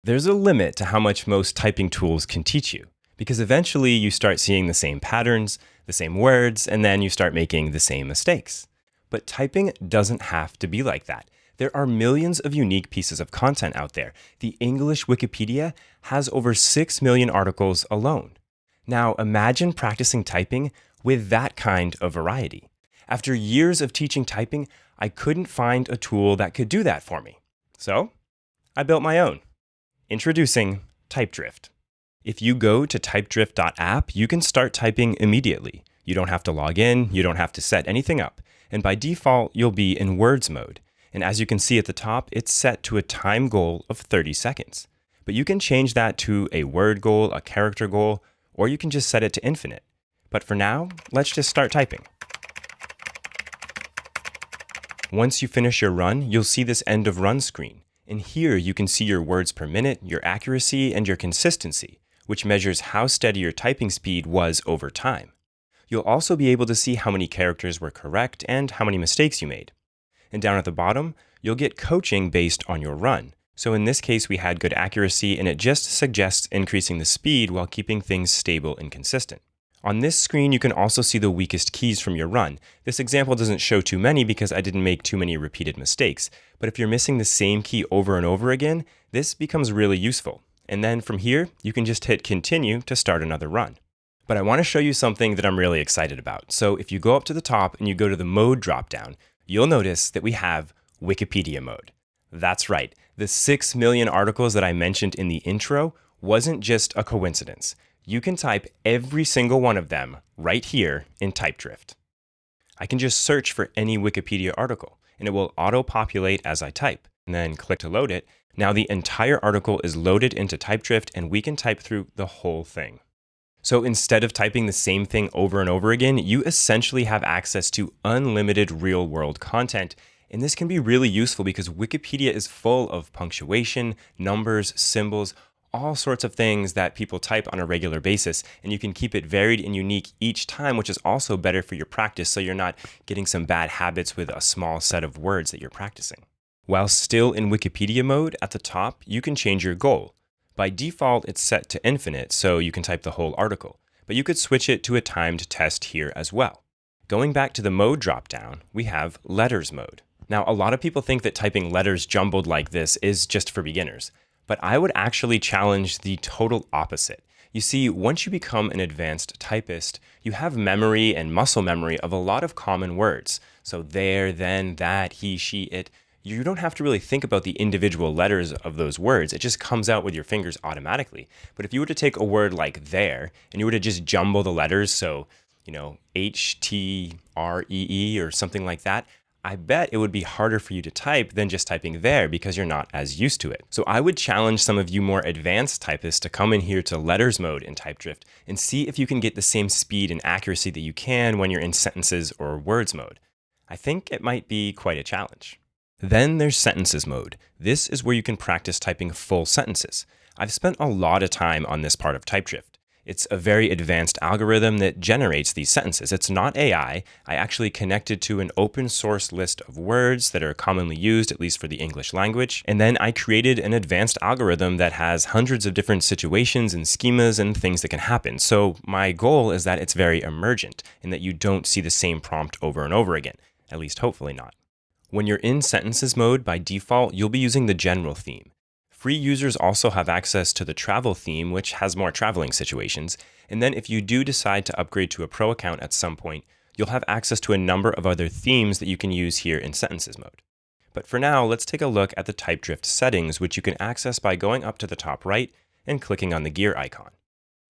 There's a limit to how much most typing tools can teach you, because eventually you start seeing the same patterns, the same words, and then you start making the same mistakes. But typing doesn't have to be like that. There are millions of unique pieces of content out there. The English Wikipedia has over 6 million articles alone. Now imagine practicing typing with that kind of variety. After years of teaching typing, I couldn't find a tool that could do that for me. So I built my own. Introducing TypeDrift. If you go to typedrift.app, you can start typing immediately. You don't have to log in, you don't have to set anything up. And by default, you'll be in words mode. And as you can see at the top, it's set to a time goal of 30 seconds. But you can change that to a word goal, a character goal, or you can just set it to infinite. But for now, let's just start typing. Once you finish your run, you'll see this end of run screen. And here you can see your words per minute, your accuracy, and your consistency, which measures how steady your typing speed was over time. You'll also be able to see how many characters were correct and how many mistakes you made. And down at the bottom, you'll get coaching based on your run. So in this case, we had good accuracy, and it just suggests increasing the speed while keeping things stable and consistent. On this screen, you can also see the weakest keys from your run. This example doesn't show too many because I didn't make too many repeated mistakes. But if you're missing the same key over and over again, this becomes really useful. And then from here, you can just hit continue to start another run. But I want to show you something that I'm really excited about. So if you go up to the top and you go to the mode dropdown, you'll notice that we have Wikipedia Mode. That's right. The 6 million articles that I mentioned in the intro wasn't just a coincidence. You can type every single one of them right here in TypeDrift. I can just search for any Wikipedia article, and it will auto-populate as I type, and then click to load it. Now the entire article is loaded into TypeDrift, and we can type through the whole thing. So instead of typing the same thing over and over again, you essentially have access to unlimited real-world content. And this can be really useful because Wikipedia is full of punctuation, numbers, symbols, all sorts of things that people type on a regular basis. And you can keep it varied and unique each time, which is also better for your practice so you're not getting some bad habits with a small set of words that you're practicing. While still in Wikipedia mode, at the top, you can change your goal. By default, it's set to infinite, so you can type the whole article, but you could switch it to a timed test here as well. Going back to the mode dropdown, we have letters mode. Now, a lot of people think that typing letters jumbled like this is just for beginners, but I would actually challenge the total opposite. You see, once you become an advanced typist, you have memory and muscle memory of a lot of common words. So there, then, that, he, she, it. You don't have to really think about the individual letters of those words. It just comes out with your fingers automatically. But if you were to take a word like there, and you were to just jumble the letters, so, H, T, R, E, E, or something like that, I bet it would be harder for you to type than just typing there because you're not as used to it. So I would challenge some of you more advanced typists to come in here to letters mode in TypeDrift and see if you can get the same speed and accuracy that you can when you're in sentences or words mode. I think it might be quite a challenge. Then there's sentences mode. This is where you can practice typing full sentences. I've spent a lot of time on this part of TypeDrift. It's a very advanced algorithm that generates these sentences. It's not AI. I actually connected to an open source list of words that are commonly used, at least for the English language. And then I created an advanced algorithm that has hundreds of different situations and schemas and things that can happen. So my goal is that it's very emergent and that you don't see the same prompt over and over again, at least hopefully not. When you're in sentences mode, by default, you'll be using the general theme. Free users also have access to the travel theme, which has more traveling situations. And then if you do decide to upgrade to a pro account at some point, you'll have access to a number of other themes that you can use here in sentences mode. But for now, let's take a look at the TypeDrift settings, which you can access by going up to the top right and clicking on the gear icon.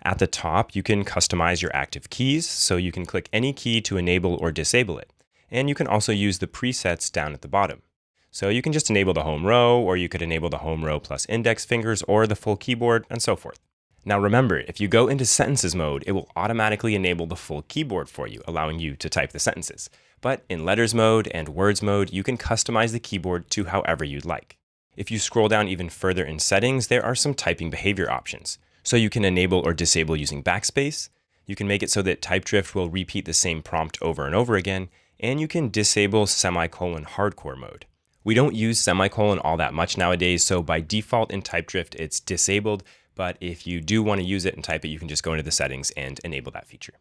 At the top, you can customize your active keys, so you can click any key to enable or disable it. And you can also use the presets down at the bottom. So you can just enable the home row, or you could enable the home row plus index fingers or the full keyboard, and so forth. Now remember, if you go into sentences mode, it will automatically enable the full keyboard for you, allowing you to type the sentences. But in letters mode and words mode, you can customize the keyboard to however you'd like. If you scroll down even further in settings, there are some typing behavior options. So you can enable or disable using backspace. You can make it so that TypeDrift will repeat the same prompt over and over again. And you can disable semicolon hardcore mode. We don't use semicolon all that much nowadays, so by default in TypeDrift, it's disabled, but if you do want to use it and type it, you can just go into the settings and enable that feature.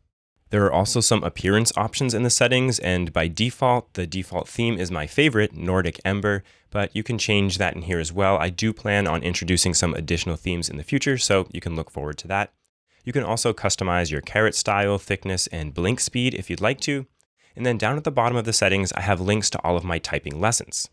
There are also some appearance options in the settings, and by default, the default theme is my favorite, Nordic Ember, but you can change that in here as well. I do plan on introducing some additional themes in the future, so you can look forward to that. You can also customize your caret style, thickness, and blink speed if you'd like to. And then down at the bottom of the settings, I have links to all of my typing lessons.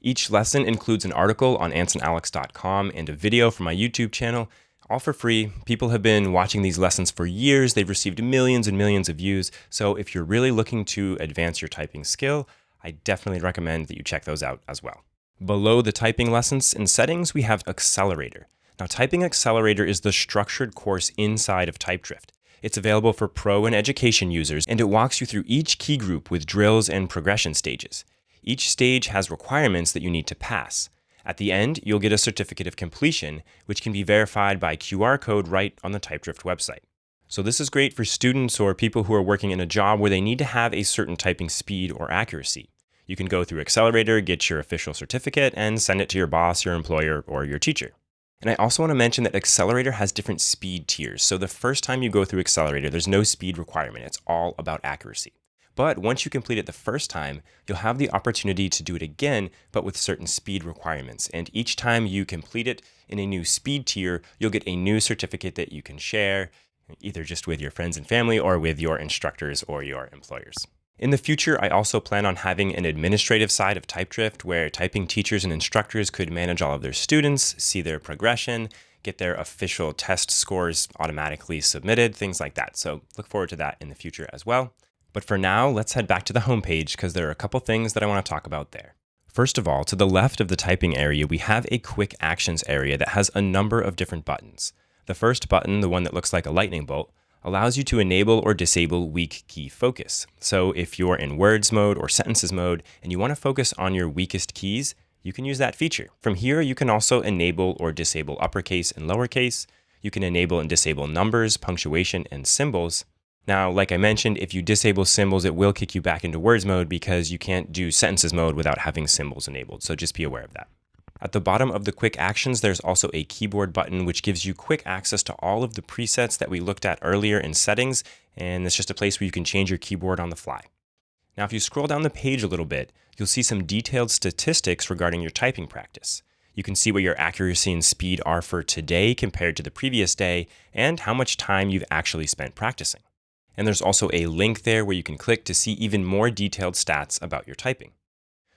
Each lesson includes an article on ansonalex.com and a video from my YouTube channel, all for free. People have been watching these lessons for years. They've received millions and millions of views. So if you're really looking to advance your typing skill, I definitely recommend that you check those out as well. Below the typing lessons and settings, we have Accelerator. Now, Typing Accelerator is the structured course inside of TypeDrift. It's available for pro and education users, and it walks you through each key group with drills and progression stages. Each stage has requirements that you need to pass. At the end, you'll get a certificate of completion, which can be verified by QR code right on the TypeDrift website. So this is great for students or people who are working in a job where they need to have a certain typing speed or accuracy. You can go through Accelerator, get your official certificate, and send it to your boss, your employer, or your teacher. And I also want to mention that Accelerator has different speed tiers. So the first time you go through Accelerator, there's no speed requirement. It's all about accuracy. But once you complete it the first time, you'll have the opportunity to do it again, but with certain speed requirements. And each time you complete it in a new speed tier, you'll get a new certificate that you can share, either just with your friends and family or with your instructors or your employers. In the future, I also plan on having an administrative side of TypeDrift where typing teachers and instructors could manage all of their students, see their progression, get their official test scores automatically submitted, things like that. So look forward to that in the future as well. But for now, let's head back to the homepage because there are a couple things that I want to talk about there. First of all, to the left of the typing area, we have a quick actions area that has a number of different buttons. The first button, the one that looks like a lightning bolt, allows you to enable or disable weak key focus. So if you're in words mode or sentences mode and you want to focus on your weakest keys, you can use that feature. From here, you can also enable or disable uppercase and lowercase. You can enable and disable numbers, punctuation, and symbols. Now, like I mentioned, if you disable symbols, it will kick you back into words mode because you can't do sentences mode without having symbols enabled. So just be aware of that. At the bottom of the quick actions, there's also a keyboard button, which gives you quick access to all of the presets that we looked at earlier in settings. And it's just a place where you can change your keyboard on the fly. Now, if you scroll down the page a little bit, you'll see some detailed statistics regarding your typing practice. You can see what your accuracy and speed are for today compared to the previous day and how much time you've actually spent practicing. And there's also a link there where you can click to see even more detailed stats about your typing.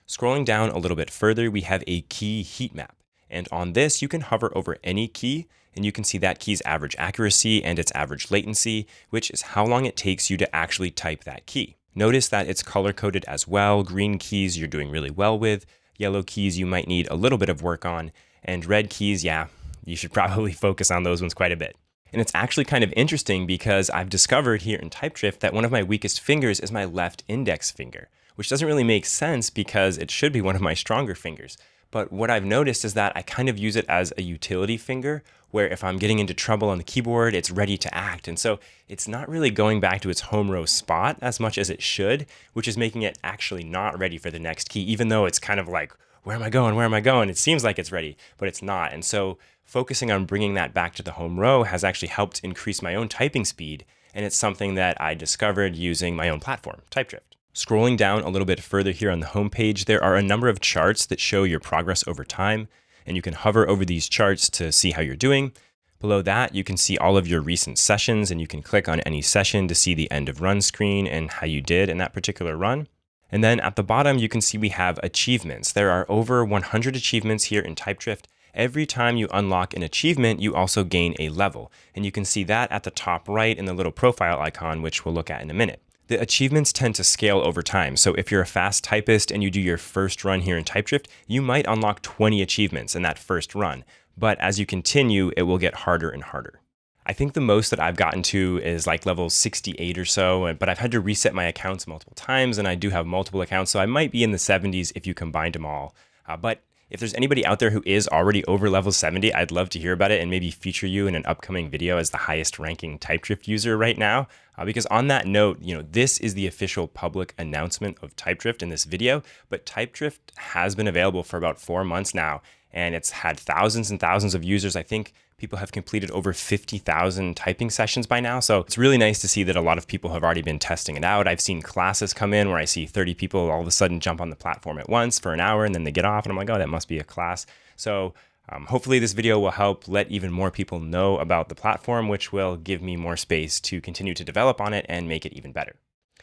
Scrolling down a little bit further, we have a key heat map. And on this, you can hover over any key, and you can see that key's average accuracy and its average latency, which is how long it takes you to actually type that key. Notice that it's color-coded as well. Green keys you're doing really well with. Yellow keys you might need a little bit of work on. And red keys, yeah, you should probably focus on those ones quite a bit. And it's actually kind of interesting because I've discovered here in TypeDrift that one of my weakest fingers is my left index finger, which doesn't really make sense because it should be one of my stronger fingers. But what I've noticed is that I kind of use it as a utility finger, where if I'm getting into trouble on the keyboard, it's ready to act. And so it's not really going back to its home row spot as much as it should, which is making it actually not ready for the next key, even though it's kind of like, where am I going? Where am I going? It seems like it's ready, but it's not. And so focusing on bringing that back to the home row has actually helped increase my own typing speed. And it's something that I discovered using my own platform, TypeDrift. Scrolling down a little bit further here on the homepage, there are a number of charts that show your progress over time, and you can hover over these charts to see how you're doing. Below that, you can see all of your recent sessions, and you can click on any session to see the end of run screen and how you did in that particular run. And then at the bottom, you can see we have achievements. There are over 100 achievements here in TypeDrift. Every time you unlock an achievement, you also gain a level. And you can see that at the top right in the little profile icon, which we'll look at in a minute. The achievements tend to scale over time. So if you're a fast typist and you do your first run here in TypeDrift, you might unlock 20 achievements in that first run. But as you continue, it will get harder and harder. I think the most that I've gotten to is like level 68 or so, but I've had to reset my accounts multiple times, and I do have multiple accounts, so I might be in the 70s if you combined them all. But If there's anybody out there who is already over level 70, I'd love to hear about it and maybe feature you in an upcoming video as the highest ranking TypeDrift user right now. Because on that note, this is the official public announcement of TypeDrift in this video, but TypeDrift has been available for about 4 months now, and it's had thousands and thousands of users. I think people have completed over 50,000 typing sessions by now. So it's really nice to see that a lot of people have already been testing it out. I've seen classes come in where I see 30 people all of a sudden jump on the platform at once for an hour and then they get off and I'm like, oh, that must be a class. So hopefully this video will help let even more people know about the platform, which will give me more space to continue to develop on it and make it even better.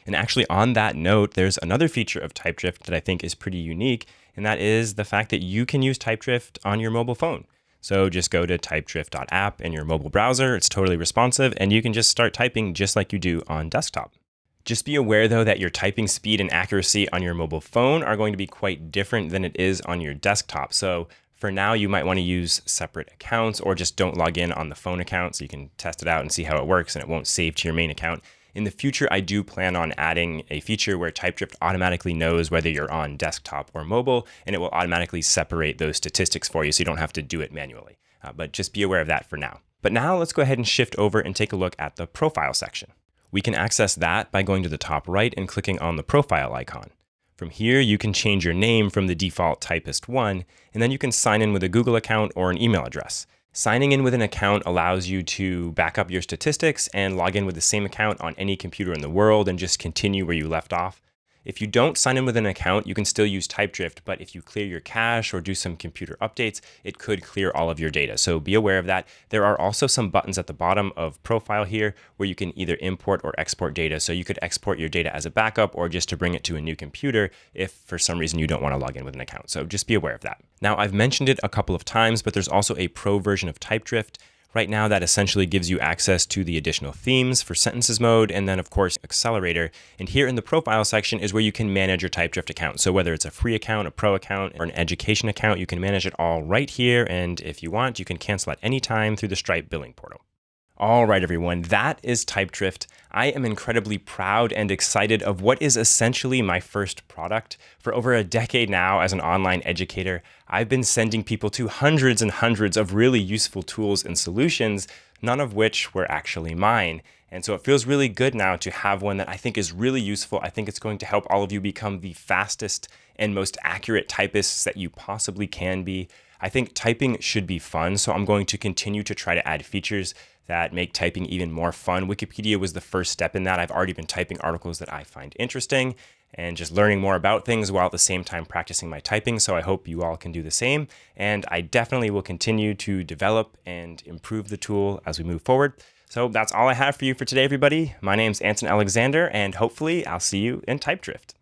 And actually on that note, there's another feature of TypeDrift that I think is pretty unique, and that is the fact that you can use TypeDrift on your mobile phone. So just go to typedrift.app in your mobile browser. It's totally responsive and you can just start typing just like you do on desktop. Just be aware though that your typing speed and accuracy on your mobile phone are going to be quite different than it is on your desktop. So for now, you might want to use separate accounts or just don't log in on the phone account so you can test it out and see how it works and it won't save to your main account. In the future, I do plan on adding a feature where TypeDrift automatically knows whether you're on desktop or mobile, and it will automatically separate those statistics for you so you don't have to do it manually. But just be aware of that for now. But now let's go ahead and shift over and take a look at the profile section. We can access that by going to the top right and clicking on the profile icon. From here, you can change your name from the default typist1, and then you can sign in with a Google account or an email address. Signing in with an account allows you to back up your statistics and log in with the same account on any computer in the world and just continue where you left off. If you don't sign in with an account, you can still use TypeDrift, but if you clear your cache or do some computer updates, it could clear all of your data. So be aware of that. There are also some buttons at the bottom of profile here where you can either import or export data. So you could export your data as a backup or just to bring it to a new computer if for some reason you don't want to log in with an account. So just be aware of that. Now, I've mentioned it a couple of times, but there's also a pro version of TypeDrift. Right now, that essentially gives you access to the additional themes for sentences mode, and then of course, Accelerator. And here in the profile section is where you can manage your TypeDrift account. So whether it's a free account, a pro account, or an education account, you can manage it all right here. And if you want, you can cancel at any time through the Stripe billing portal. All right, everyone, that is TypeDrift. I am incredibly proud and excited of what is essentially my first product. For over a decade now as an online educator, I've been sending people to hundreds and hundreds of really useful tools and solutions, none of which were actually mine. And so it feels really good now to have one that I think is really useful. I think it's going to help all of you become the fastest and most accurate typists that you possibly can be. I think typing should be fun, so I'm going to continue to try to add features that make typing even more fun. Wikipedia was the first step in that. I've already been typing articles that I find interesting and just learning more about things while at the same time practicing my typing. So I hope you all can do the same. And I definitely will continue to develop and improve the tool as we move forward. So that's all I have for you for today, everybody. My name's Anson Alexander, and hopefully I'll see you in TypeDrift.